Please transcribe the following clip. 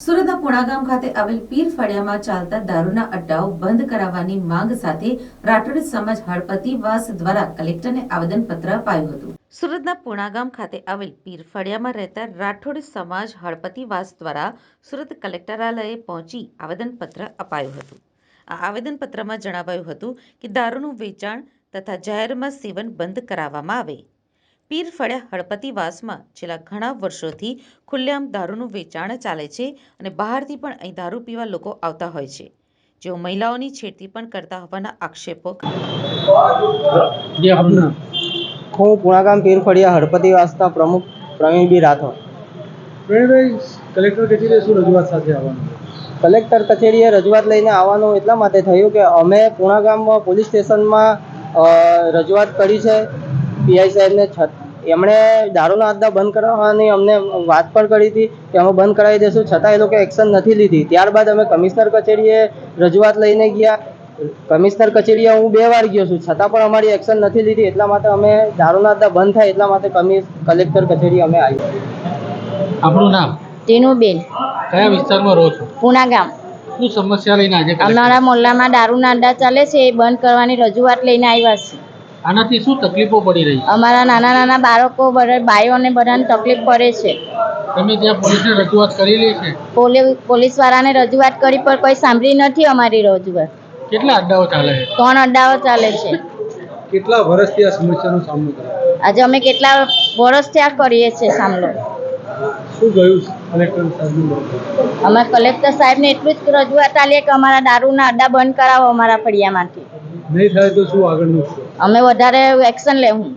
સુરતના પુણાગામ ખાતે આવેલ પીર ફળિયામાં ચાલતા દારૂના અડ્ડાઓ બંધ કરાવવાની માંગ સાથે રાઠોડ સમાજ હળપતિવાસ દ્વારા કલેક્ટરને આવેદનપત્ર અપાયું હતું। સુરતના પુણાગામ ખાતે આવેલ પીર ફળિયામાં રહેતા રાઠોડ સમાજ હળપતિવાસ દ્વારા સુરત કલેક્ટરાલયે પહોંચી આવેદનપત્ર અપાયું હતું। આ આવેદનપત્રમાં જણાવાયું હતું કે દારૂનું વેચાણ તથા જાહેરમાં સેવન બંધ કરાવવામાં આવે। પીર ફળિયા હળપતિવાસમાં છેલ્લા ઘણા વર્ષોથી ખુલ્લેઆમ દારૂનું વેચાણ ચાલે છે અને બહારથી પણ અહીં દારૂ પીવા લોકો આવતા હોય છે, જેઓ મહિલાઓની છેડતી પણ કરતા હોવાના આક્ષેપો। હું પુણાગામ પીર ફળિયા હળપતિવાસના પ્રમુખ પ્રવીણ બી રાઠોડ। પ્રવીણભાઈ, કલેક્ટર કચેરીએ શું રજૂઆત સાથે આવવાનું? કલેક્ટર કચેરીએ રજૂઆત લઈને આવવાનું એટલા માટે થયું કે અમે પુણાગામ પોલીસ સ્ટેશનમાં રજૂઆત કરી છે। પીઆઈ સાહેબને એમણે દારૂના અડ્ડા બંધ કરાવવાની અમને વાત પણ કરી હતી કે અમે બંધ કરાવી દઈશું, છતાં એ લોકો એક્શન નથી લીધી। ત્યારબાદ અમે કમિશનર કચેરીએ રજૂઆત લઈને ગયા। કમિશનર કચેરીએ હું 2 વાર ગયો છું, છતાં પણ અમારી એક્શન નથી લીધી। એટલા માટે અમે દારૂના અડ્ડા બંધ થાય એટલા માટે કલેક્ટર કચેરી અમે આવ્યા। આપણું નામ? ટીનુબેન। કયા વિસ્તારમાં રહો છો? પુણાગામ। શું સમસ્યા લઈને આજે અમારા મોહલ્લામાં દારૂના અડ્ડા ચાલે છે, એ બંધ કરવાની રજૂઆત લઈને આવ્યા છે। આનાથી શું તકલીફો પડી રહી છે? અમારા નાના બાળકો બધા બાઈઓને બધાને તકલીફ પડે છે। તમે ત્યાં પોલીસને રજૂઆત કરેલી છે? પોલીસવાળાને રજૂઆત કરી પણ કોઈ સાંભળી નથી અમારી રજૂઆત। કેટલા અડ્ડાઓ ચાલે છે? 3 અડ્ડાઓ ચાલે છે। કેટલા વર્ષથી આ સમસ્યાનો સામનો કરો? આજે અમે કેટલા વર્ષથી આ કરીએ છીએ સામનો। શું ગયું કલેક્ટર સાહેબનું? અમે કલેક્ટર સાહેબને એટલું જ રજૂઆત આલીએ કે અમારા દારૂના અડ્ડા બંધ કરાવો અમારા ફળિયામાંથી। નહીં થાય તો શું આગળનું? અમે વધારે એક્શન લેવું।